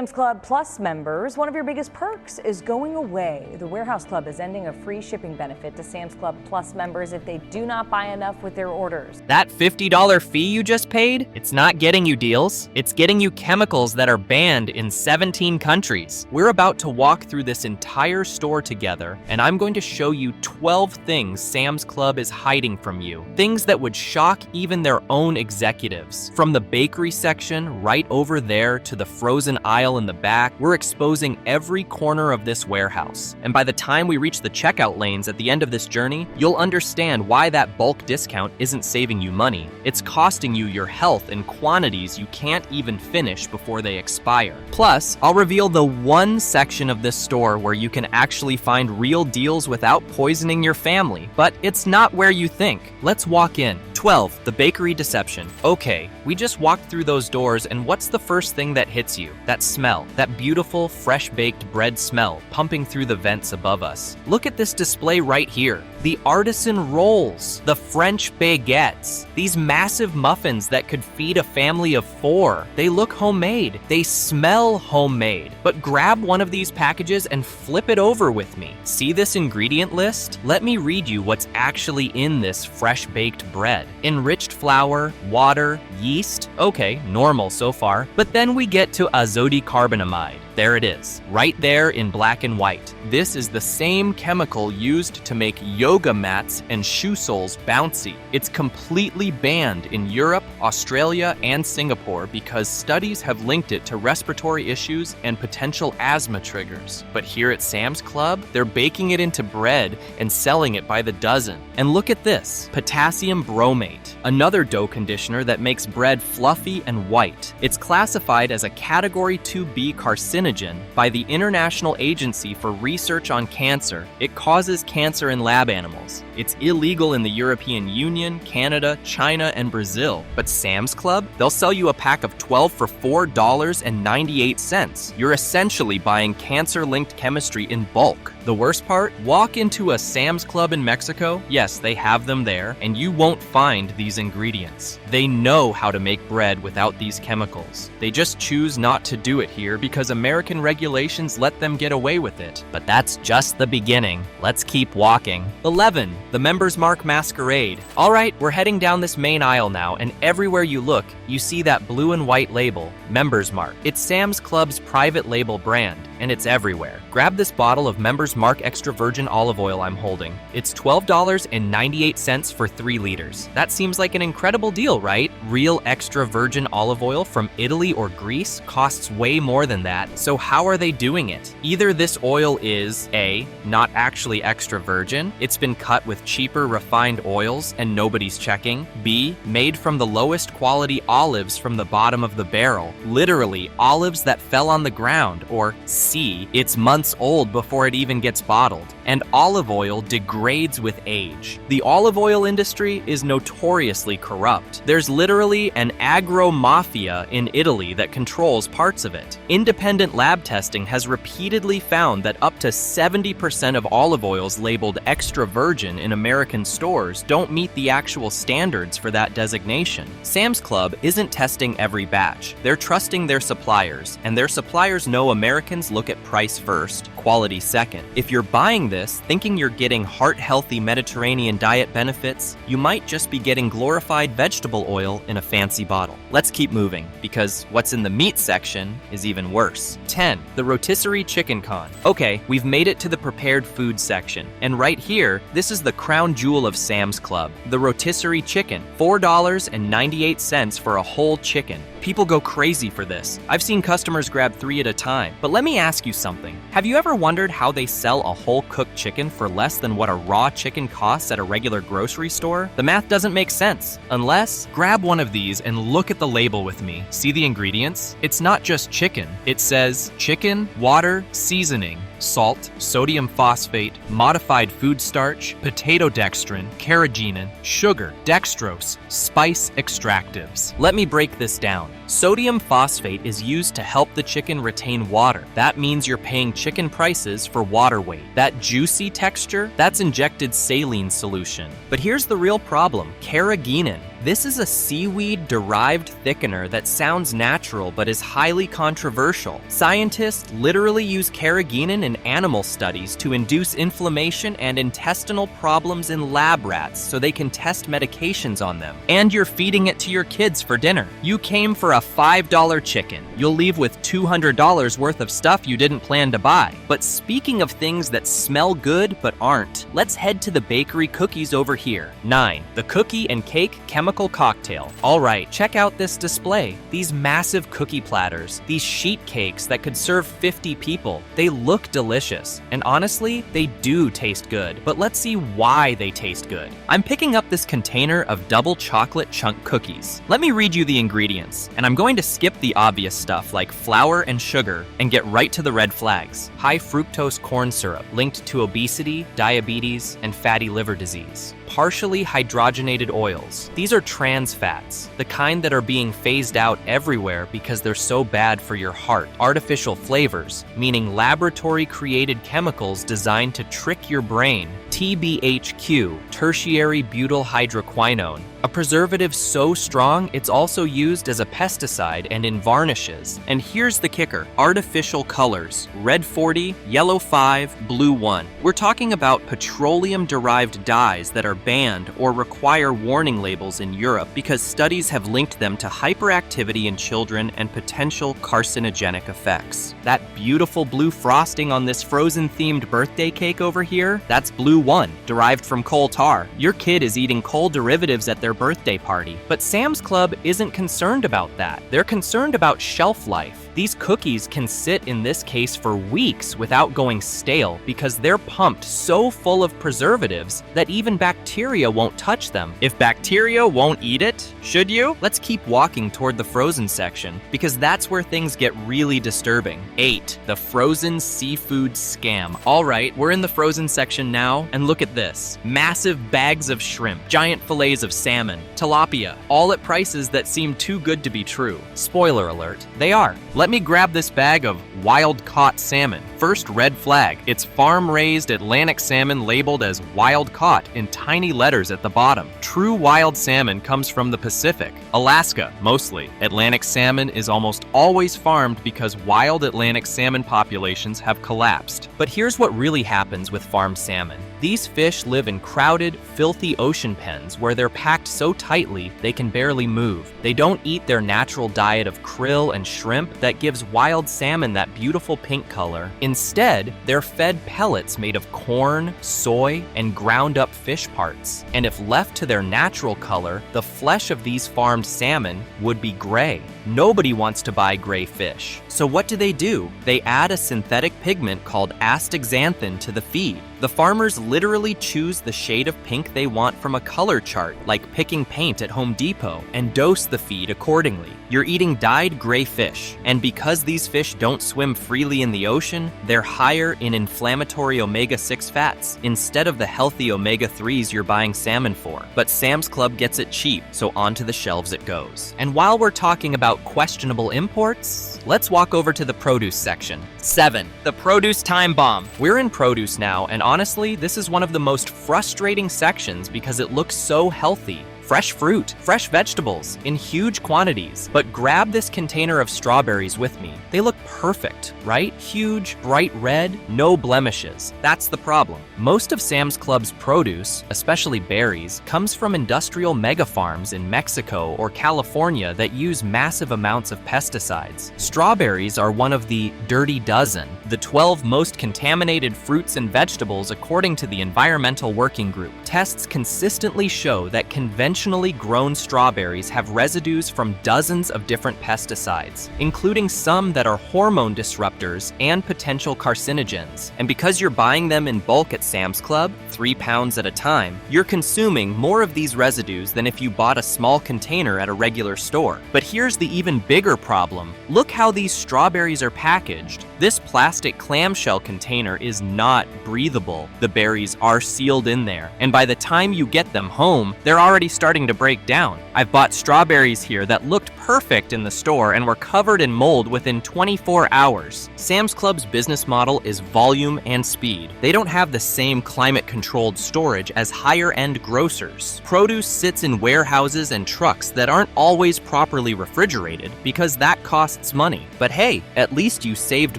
Sam's Club Plus members, one of your biggest perks is going away. The Warehouse Club is ending a free shipping benefit to Sam's Club Plus members if they do not buy enough with their orders. That $50 fee you just paid? It's not getting you deals. It's getting you chemicals that are banned in 17 countries. We're about to walk through this entire store together, and I'm going to show you 12 things Sam's Club is hiding from you. Things that would shock even their own executives. From the bakery section right over there to the frozen aisle in the back, we're exposing every corner of this warehouse. And by the time we reach the checkout lanes at the end of this journey, you'll understand why that bulk discount isn't saving you money. It's costing you your health in quantities you can't even finish before they expire. Plus, I'll reveal the one section of this store where you can actually find real deals without poisoning your family. But it's not where you think. Let's walk in. 12. The bakery deception. Okay, we just walked through those doors, and what's the first thing that hits you? That smell. That beautiful, fresh-baked bread smell pumping through the vents above us. Look at this display right here. The artisan rolls, the French baguettes, these massive muffins that could feed a family of 4. They look homemade. They smell homemade. But grab one of these packages and flip it over with me. See this ingredient list? Let me read you what's actually in this fresh-baked bread. Enriched flour, water, yeast. Okay, normal so far. But then we get to azodicarbonamide. There it is, right there in black and white. This is the same chemical used to make yoga mats and shoe soles bouncy. It's completely banned in Europe, Australia, and Singapore because studies have linked it to respiratory issues and potential asthma triggers. But here at Sam's Club, they're baking it into bread and selling it by the dozen. And look at this, potassium bromate, another dough conditioner that makes bread fluffy and white. It's classified as a Category 2B carcinogen by the International Agency for Research on Cancer. It causes cancer in lab animals. It's illegal in the European Union, Canada, China, and Brazil. But Sam's Club, they'll sell you a pack of 12 for $4.98. You're essentially buying cancer-linked chemistry in bulk. The worst part? Walk into a Sam's Club in Mexico, yes, they have them there, and you won't find these ingredients. They know how to make bread without these chemicals. They just choose not to do it here because American regulations let them get away with it. But that's just the beginning. Let's keep walking. 11. The Members Mark Masquerade. Alright, we're heading down this main aisle now, and everywhere you look, you see that blue and white label, Members Mark. It's Sam's Club's private label brand, and it's everywhere. Grab this bottle of Members Mark extra virgin olive oil I'm holding. It's $12.98 for 3 liters. That seems like an incredible deal, right? Real extra virgin olive oil from Italy or Greece costs way more than that. So how are they doing it? Either this oil is A, not actually extra virgin, it's been cut with cheaper refined oils and nobody's checking. B, made from the lowest quality olives from the bottom of the barrel, literally olives that fell on the ground. Or C, it's months old before it even gets bottled. And olive oil degrades with age. The olive oil industry is notoriously corrupt. There's literally an agro-mafia in Italy that controls parts of it. Independent lab testing has repeatedly found that up to 70% of olive oils labeled extra virgin in American stores don't meet the actual standards for that designation. Sam's Club isn't testing every batch. They're trusting their suppliers, and their suppliers know Americans look at price first, quality second. If you're buying this thinking you're getting heart-healthy Mediterranean diet benefits, you might just be getting glorified vegetable oil in a fancy bottle. Let's keep moving, because what's in the meat section is even worse. 10. The rotisserie chicken con. Okay, we've made it to the prepared food section, and right here, this is the crown jewel of Sam's Club, the rotisserie chicken. $4.98 for a whole chicken. People go crazy for this. I've seen customers grab 3 at a time. But let me ask you something. Have you ever wondered how they sell a whole cooked chicken for less than what a raw chicken costs at a regular grocery store? The math doesn't make sense. Unless, grab one of these and look at the label with me. See the ingredients? It's not just chicken. It says chicken, water, seasoning, salt, sodium phosphate, modified food starch, potato dextrin, carrageenan, sugar, dextrose, spice extractives. Let me break this down. Sodium phosphate is used to help the chicken retain water. That means you're paying chicken prices for water weight. That juicy texture, that's injected saline solution. But here's the real problem, carrageenan. This is a seaweed-derived thickener that sounds natural but is highly controversial. Scientists literally use carrageenan in animal studies to induce inflammation and intestinal problems in lab rats so they can test medications on them. And you're feeding it to your kids for dinner. You came for a $5 chicken. You'll leave with $200 worth of stuff you didn't plan to buy. But speaking of things that smell good but aren't, let's head to the bakery cookies over here. 9. The cookie and cake chemical cocktail. Alright, check out this display. These massive cookie platters, these sheet cakes that could serve 50 people. They look delicious, and honestly, they do taste good. But let's see why they taste good. I'm picking up this container of double chocolate chunk cookies. Let me read you the ingredients, and I'm going to skip the obvious stuff like flour and sugar and get right to the red flags. High fructose corn syrup linked to obesity, diabetes, and fatty liver disease. Partially hydrogenated oils. These are trans fats, the kind that are being phased out everywhere because they're so bad for your heart. Artificial flavors, meaning laboratory-created chemicals designed to trick your brain. TBHQ, tertiary butyl hydroquinone, a preservative so strong it's also used as a pesticide and in varnishes. And here's the kicker: artificial colors, red 40, yellow 5, blue 1. We're talking about petroleum-derived dyes that are banned or require warning labels in Europe because studies have linked them to hyperactivity in children and potential carcinogenic effects. That beautiful blue frosting on this frozen-themed birthday cake over here, that's blue 1, derived from coal tar. Your kid is eating coal derivatives at their birthday party. But Sam's Club isn't concerned about that. They're concerned about shelf life. These cookies can sit in this case for weeks without going stale because they're pumped so full of preservatives that even bacteria won't touch them. If bacteria won't eat it, should you? Let's keep walking toward the frozen section because that's where things get really disturbing. 8. The frozen seafood scam. All right, we're in the frozen section now, and look at this. Massive bags of shrimp, giant fillets of salmon, tilapia, all at prices that seem too good to be true. Spoiler alert, they are. Let me grab this bag of wild-caught salmon. First red flag, it's farm-raised Atlantic salmon labeled as wild-caught in tiny letters at the bottom. True wild salmon comes from the Pacific, Alaska mostly. Atlantic salmon is almost always farmed because wild Atlantic salmon populations have collapsed. But here's what really happens with farmed salmon. These fish live in crowded, filthy ocean pens where they're packed so tightly they can barely move. They don't eat their natural diet of krill and shrimp that gives wild salmon that beautiful pink color. Instead, they're fed pellets made of corn, soy, and ground up fish parts. And if left to their natural color, the flesh of these farmed salmon would be gray. Nobody wants to buy gray fish. So what do? They add a synthetic pigment called astaxanthin to the feed. The farmers literally choose the shade of pink they want from a color chart, like picking paint at Home Depot, and dose the feed accordingly. You're eating dyed gray fish, and because these fish don't swim freely in the ocean, they're higher in inflammatory omega-6 fats instead of the healthy omega-3s you're buying salmon for. But Sam's Club gets it cheap, so onto the shelves it goes. And while we're talking about questionable imports, let's walk over to the produce section. 7. The produce time bomb. We're in produce now, and honestly, this is one of the most frustrating sections because it looks so healthy. Fresh fruit, fresh vegetables in huge quantities. But grab this container of strawberries with me. They look perfect, right? Huge, bright red, no blemishes. That's the problem. Most of Sam's Club's produce, especially berries, comes from industrial mega farms in Mexico or California that use massive amounts of pesticides. Strawberries are one of the dirty dozen, the 12 most contaminated fruits and vegetables according to the Environmental Working Group. Tests consistently show that conventionally grown strawberries have residues from dozens of different pesticides, including some that are hormone disruptors and potential carcinogens. And because you're buying them in bulk at Sam's Club, 3 pounds at a time, you're consuming more of these residues than if you bought a small container at a regular store. But here's the even bigger problem. Look how these strawberries are packaged. This plastic clamshell container is not breathable. The berries are sealed in there, and by the time you get them home, they're already starting to break down. I've bought strawberries here that looked perfect perfect in the store and were covered in mold within 24 hours. Sam's Club's business model is volume and speed. They don't have the same climate-controlled storage as higher-end grocers. Produce sits in warehouses and trucks that aren't always properly refrigerated because that costs money. But hey, at least you saved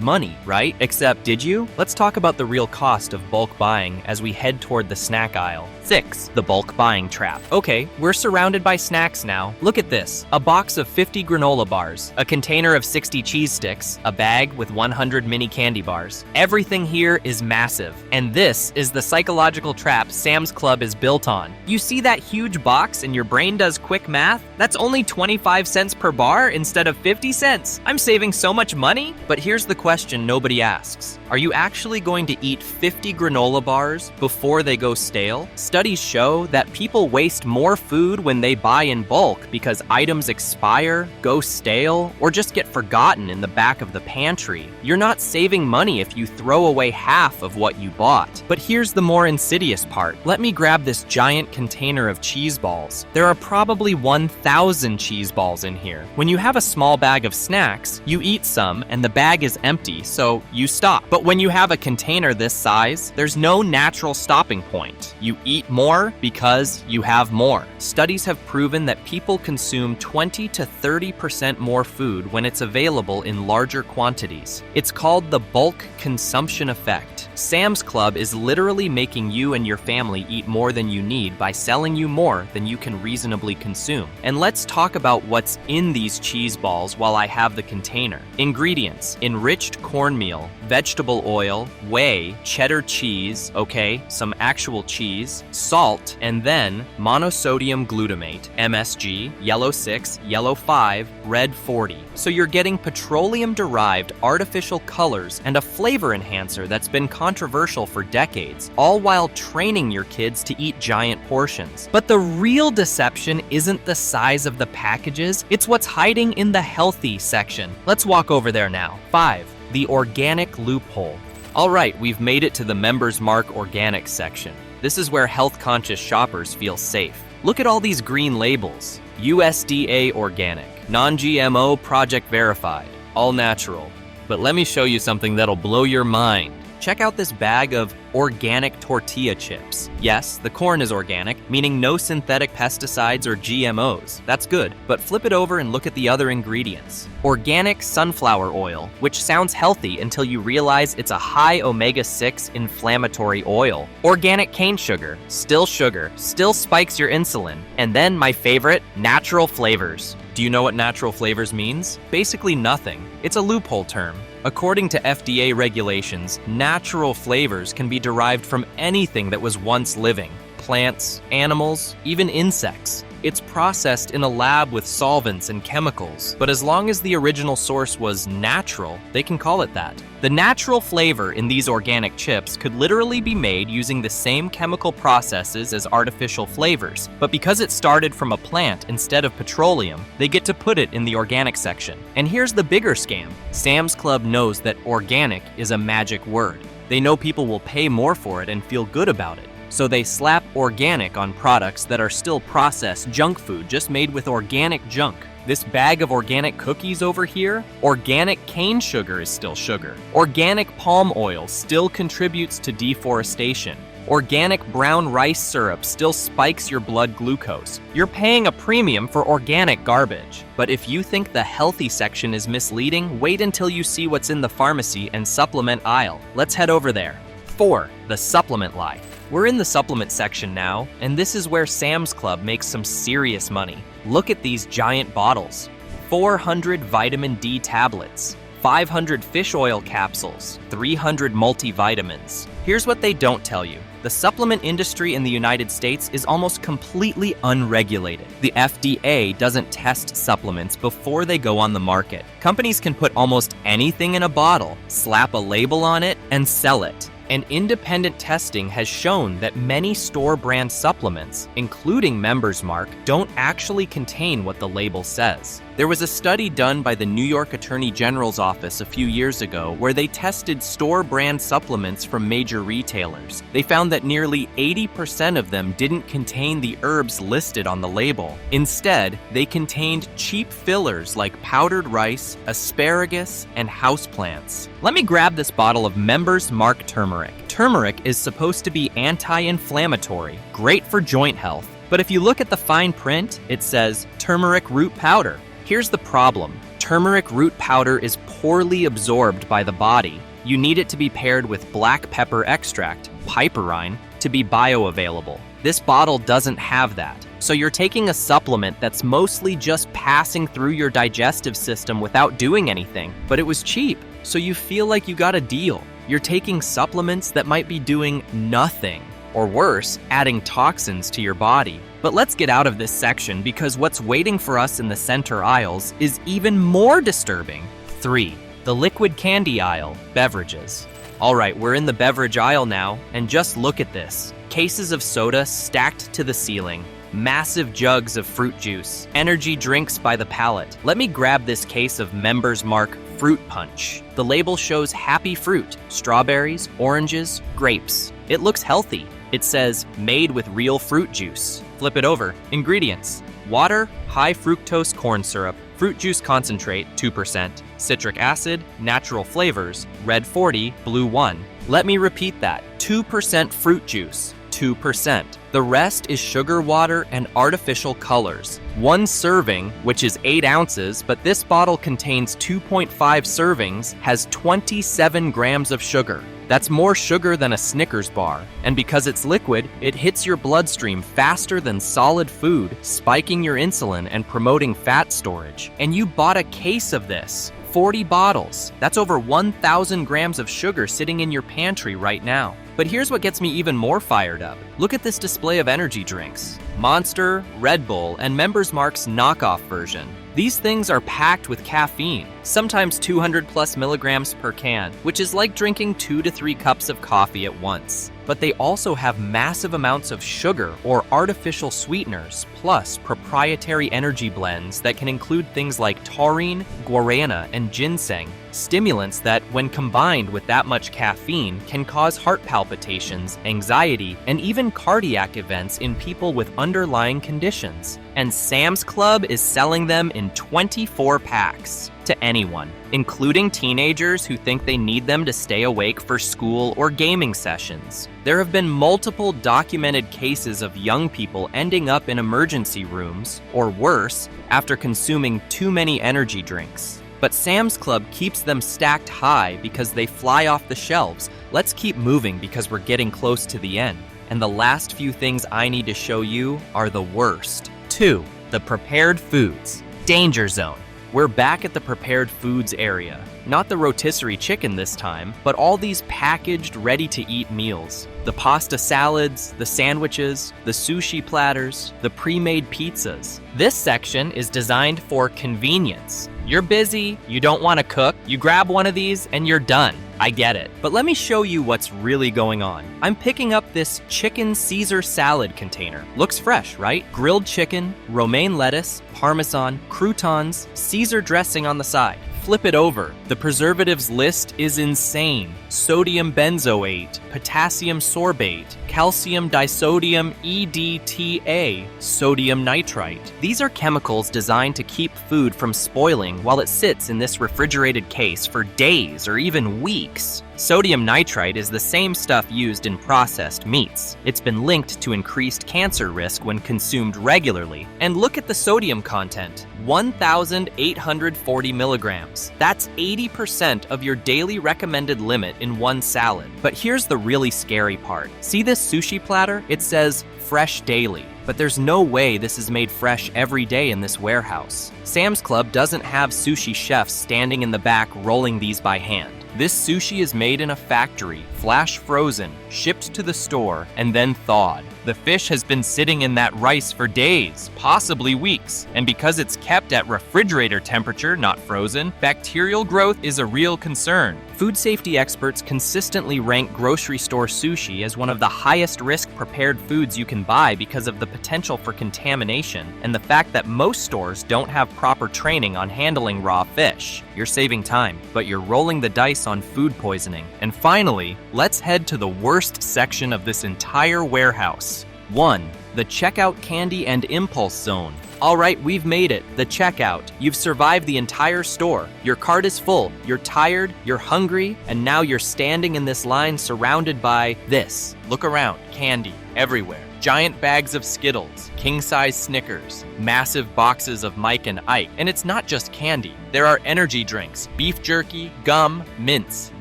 money, right? Except, did you? Let's talk about the real cost of bulk buying as we head toward the snack aisle. 6. The bulk buying trap. Okay, we're surrounded by snacks now. Look at this. A box of 50 granola bars, a container of 60 cheese sticks, a bag with 100 mini candy bars. Everything here is massive. And this is the psychological trap Sam's Club is built on. You see that huge box and your brain does quick math? That's only 25 cents per bar instead of 50 cents. I'm saving so much money? But here's the question nobody asks. Are you actually going to eat 50 granola bars before they go stale? Studies show that people waste more food when they buy in bulk because items expire, go stale, or just get forgotten in the back of the pantry. You're not saving money if you throw away half of what you bought. But here's the more insidious part. Let me grab this giant container of cheese balls. There are probably 1,000 cheese balls in here. When you have a small bag of snacks, you eat some and the bag is empty, so you stop. But when you have a container this size, there's no natural stopping point. You eat more because you have more. Studies have proven that people consume 20 to 30% more food when it's available in larger quantities. It's called the bulk consumption effect. Sam's Club is literally making you and your family eat more than you need by selling you more than you can reasonably consume. And let's talk about what's in these cheese balls while I have the container. Ingredients: enriched cornmeal, vegetable oil, whey, cheddar cheese, okay, some actual cheese, salt, and then monosodium glutamate, MSG, yellow 6, yellow 5, red 40. So you're getting petroleum-derived artificial colors and a flavor enhancer that's been controversial for decades, all while training your kids to eat giant portions. But the real deception isn't the size of the packages, it's what's hiding in the healthy section. Let's walk over there now. 5. The organic loophole. All right, we've made it to the Members Mark Organic section. This is where health-conscious shoppers feel safe. Look at all these green labels. USDA Organic, Non-GMO Project Verified, All Natural. But let me show you something that'll blow your mind. Check out this bag of organic tortilla chips. Yes, the corn is organic, meaning no synthetic pesticides or GMOs. That's good, but flip it over and look at the other ingredients. Organic sunflower oil, which sounds healthy until you realize it's a high omega-6 inflammatory oil. Organic cane sugar, still spikes your insulin. And then my favorite, natural flavors. Do you know what natural flavors means? Basically nothing. It's a loophole term. According to FDA regulations, natural flavors can be derived from anything that was once living. Plants, animals, even insects. It's processed in a lab with solvents and chemicals, but as long as the original source was natural, they can call it that. The natural flavor in these organic chips could literally be made using the same chemical processes as artificial flavors, but because it started from a plant instead of petroleum, they get to put it in the organic section. And here's the bigger scam. Sam's Club knows that organic is a magic word. They know people will pay more for it and feel good about it. So they slap organic on products that are still processed junk food just made with organic junk. This bag of organic cookies over here, organic cane sugar is still sugar. Organic palm oil still contributes to deforestation. Organic brown rice syrup still spikes your blood glucose. You're paying a premium for organic garbage. But if you think the healthy section is misleading, wait until you see what's in the pharmacy and supplement aisle. Let's head over there. 4. The supplement lie. We're in the supplement section now, and this is where Sam's Club makes some serious money. Look at these giant bottles. 400 vitamin D tablets, 500 fish oil capsules, 300 multivitamins. Here's what they don't tell you. The supplement industry in the United States is almost completely unregulated. The FDA doesn't test supplements before they go on the market. Companies can put almost anything in a bottle, slap a label on it, and sell it. And independent testing has shown that many store brand supplements, including Members Mark, don't actually contain what the label says. There was a study done by the New York Attorney General's office a few years ago where they tested store-brand supplements from major retailers. They found that nearly 80% of them didn't contain the herbs listed on the label. Instead, they contained cheap fillers like powdered rice, asparagus, and houseplants. Let me grab this bottle of Members Mark turmeric. Turmeric is supposed to be anti-inflammatory, great for joint health. But if you look at the fine print, it says turmeric root powder. Here's the problem. Turmeric root powder is poorly absorbed by the body. You need it to be paired with black pepper extract, piperine, to be bioavailable. This bottle doesn't have that. So you're taking a supplement that's mostly just passing through your digestive system without doing anything. But it was cheap, so you feel like you got a deal. You're taking supplements that might be doing nothing. Or worse, adding toxins to your body. But let's get out of this section because what's waiting for us in the center aisles is even more disturbing. 3. The liquid candy aisle, beverages. All right, we're in the beverage aisle now, and just look at this. Cases of soda stacked to the ceiling. Massive jugs of fruit juice. Energy drinks by the pallet. Let me grab this case of Members Mark Fruit Punch. The label shows happy fruit, strawberries, oranges, grapes. It looks healthy. It says, made with real fruit juice. Flip it over. Ingredients: water, high fructose corn syrup, fruit juice concentrate, 2%, citric acid, natural flavors, red 40, blue 1. Let me repeat that. 2% fruit juice, 2%. The rest is sugar water and artificial colors. One serving, which is 8 ounces, but this bottle contains 2.5 servings, has 27 grams of sugar. That's more sugar than a Snickers bar. And because it's liquid, it hits your bloodstream faster than solid food, spiking your insulin and promoting fat storage. And you bought a case of this. 40 bottles. That's over 1,000 grams of sugar sitting in your pantry right now. But here's what gets me even more fired up. Look at this display of energy drinks. Monster, Red Bull, and Members Mark's knockoff version. These things are packed with caffeine, sometimes 200 plus milligrams per can, which is like drinking 2 to 3 cups of coffee at once. But they also have massive amounts of sugar or artificial sweeteners, plus proprietary energy blends that can include things like taurine, guarana, and ginseng. Stimulants that, when combined with that much caffeine, can cause heart palpitations, anxiety, and even cardiac events in people with underlying conditions. And Sam's Club is selling them in 24 packs to anyone, including teenagers who think they need them to stay awake for school or gaming sessions. There have been multiple documented cases of young people ending up in emergency rooms, or worse, after consuming too many energy drinks. But Sam's Club keeps them stacked high because they fly off the shelves. Let's keep moving because we're getting close to the end. And the last few things I need to show you are the worst. 2. The prepared foods. Danger zone. We're back at the prepared foods area. Not the rotisserie chicken this time, but all these packaged, ready-to-eat meals. The pasta salads, the sandwiches, the sushi platters, the pre-made pizzas. This section is designed for convenience. You're busy, you don't want to cook, you grab one of these and you're done. I get it. But let me show you what's really going on. I'm picking up this chicken Caesar salad container. Looks fresh, right? Grilled chicken, romaine lettuce, parmesan, croutons, Caesar dressing on the side. Flip it over. The preservatives list is insane. Sodium benzoate, potassium sorbate, calcium disodium EDTA, sodium nitrite. These are chemicals designed to keep food from spoiling while it sits in this refrigerated case for days or even weeks. Sodium nitrite is the same stuff used in processed meats. It's been linked to increased cancer risk when consumed regularly. And look at the sodium content. 1,840 milligrams. That's 80% of your daily recommended limit in one salad. But here's the really scary part. See this sushi platter? It says fresh daily. But there's no way this is made fresh every day in this warehouse. Sam's Club doesn't have sushi chefs standing in the back rolling these by hand. This sushi is made in a factory, flash frozen, shipped to the store, and then thawed. The fish has been sitting in that rice for days, possibly weeks, and because it's kept at refrigerator temperature, not frozen, bacterial growth is a real concern. Food safety experts consistently rank grocery store sushi as one of the highest risk prepared foods you can buy because of the potential for contamination and the fact that most stores don't have proper training on handling raw fish. You're saving time, but you're rolling the dice on food poisoning. And finally, let's head to the worst section of this entire warehouse. 1. The checkout candy and impulse zone. All right, we've made it. The checkout. You've survived the entire store. Your cart is full. You're tired, you're hungry, and now you're standing in this line surrounded by this. Look around. Candy everywhere. Giant bags of Skittles, king-size Snickers, massive boxes of Mike and Ike. And it's not just candy. There are energy drinks, beef jerky, gum, mints,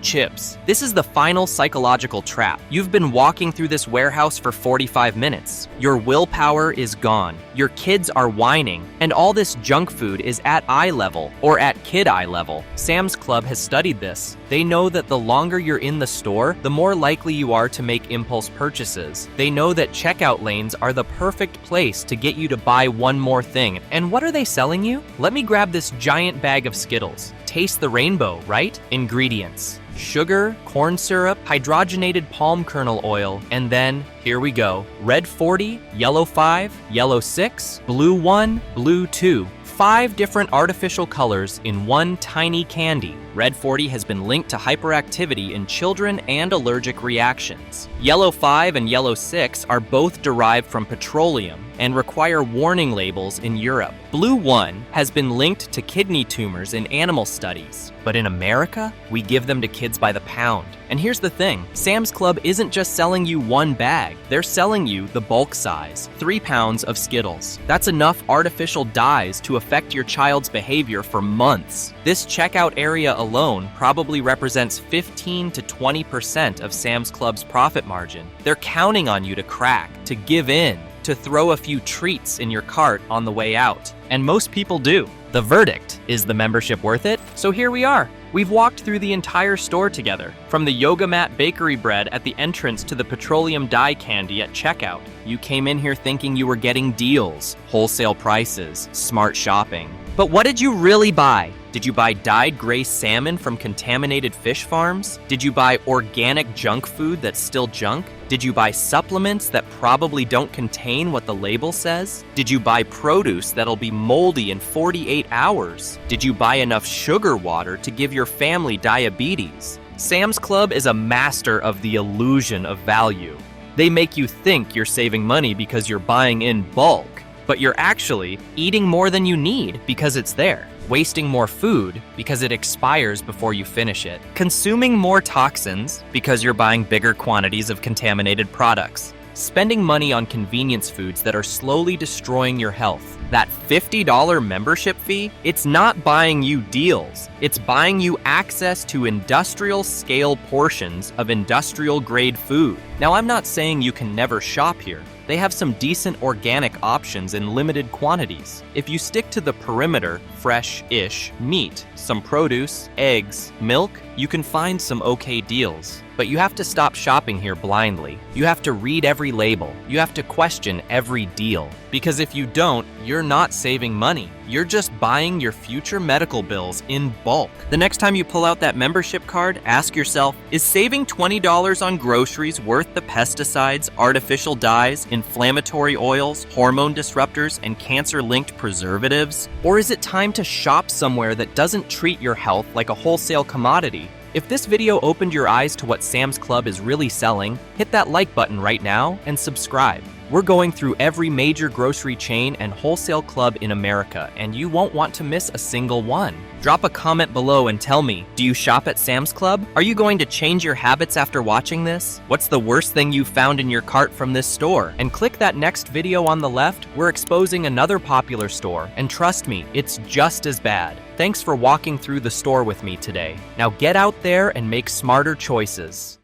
chips. This is the final psychological trap. You've been walking through this warehouse for 45 minutes. Your willpower is gone. Your kids are whining, and all this junk food is at eye level or at kid eye level. Sam's Club has studied this. They know that the longer you're in the store, the more likely you are to make impulse purchases. They know that checkout lanes are the perfect place to get you to buy one more thing. And what are they selling you? Let me grab this giant bag of Skittles. Taste the rainbow, right? Ingredients: sugar, corn syrup, hydrogenated palm kernel oil, and then, here we go, red 40, yellow 5, yellow 6, blue 1, blue 2. 5 different artificial colors in one tiny candy. Red 40 has been linked to hyperactivity in children and allergic reactions. Yellow 5 and yellow 6 are both derived from petroleum and require warning labels in Europe. Blue 1 has been linked to kidney tumors in animal studies. But in America, we give them to kids by the pound. And here's the thing, Sam's Club isn't just selling you one bag, they're selling you the bulk size, 3 pounds of Skittles. That's enough artificial dyes to affect your child's behavior for months. This checkout area alone probably represents 15 to 20% of Sam's Club's profit margin. They're counting on you to crack, to give in, to throw a few treats in your cart on the way out. And most people do. The verdict: is the membership worth it? So here we are. We've walked through the entire store together, from the yoga mat bakery bread at the entrance to the petroleum dye candy at checkout. You came in here thinking you were getting deals, wholesale prices, smart shopping. But what did you really buy? Did you buy dyed gray salmon from contaminated fish farms? Did you buy organic junk food that's still junk? Did you buy supplements that probably don't contain what the label says? Did you buy produce that'll be moldy in 48 hours? Did you buy enough sugar water to give your family diabetes? Sam's Club is a master of the illusion of value. They make you think you're saving money because you're buying in bulk, but you're actually eating more than you need because it's there, wasting more food because it expires before you finish it, consuming more toxins because you're buying bigger quantities of contaminated products, spending money on convenience foods that are slowly destroying your health. That $50 membership fee, it's not buying you deals, it's buying you access to industrial scale portions of industrial grade food. Now, I'm not saying you can never shop here. They have some decent organic options in limited quantities. If you stick to the perimeter, fresh-ish meat, some produce, eggs, milk, you can find some okay deals. But you have to stop shopping here blindly. You have to read every label. You have to question every deal. Because if you don't, you're not saving money. You're just buying your future medical bills in bulk. The next time you pull out that membership card, ask yourself, is saving $20 on groceries worth the pesticides, artificial dyes, inflammatory oils, hormone disruptors, and cancer-linked preservatives? Or is it time to shop somewhere that doesn't treat your health like a wholesale commodity? If this video opened your eyes to what Sam's Club is really selling, hit that like button right now and subscribe. We're going through every major grocery chain and wholesale club in America, and you won't want to miss a single one. Drop a comment below and tell me, do you shop at Sam's Club? Are you going to change your habits after watching this? What's the worst thing you found in your cart from this store? And click that next video on the left. We're exposing another popular store, and trust me, it's just as bad. Thanks for walking through the store with me today. Now get out there and make smarter choices.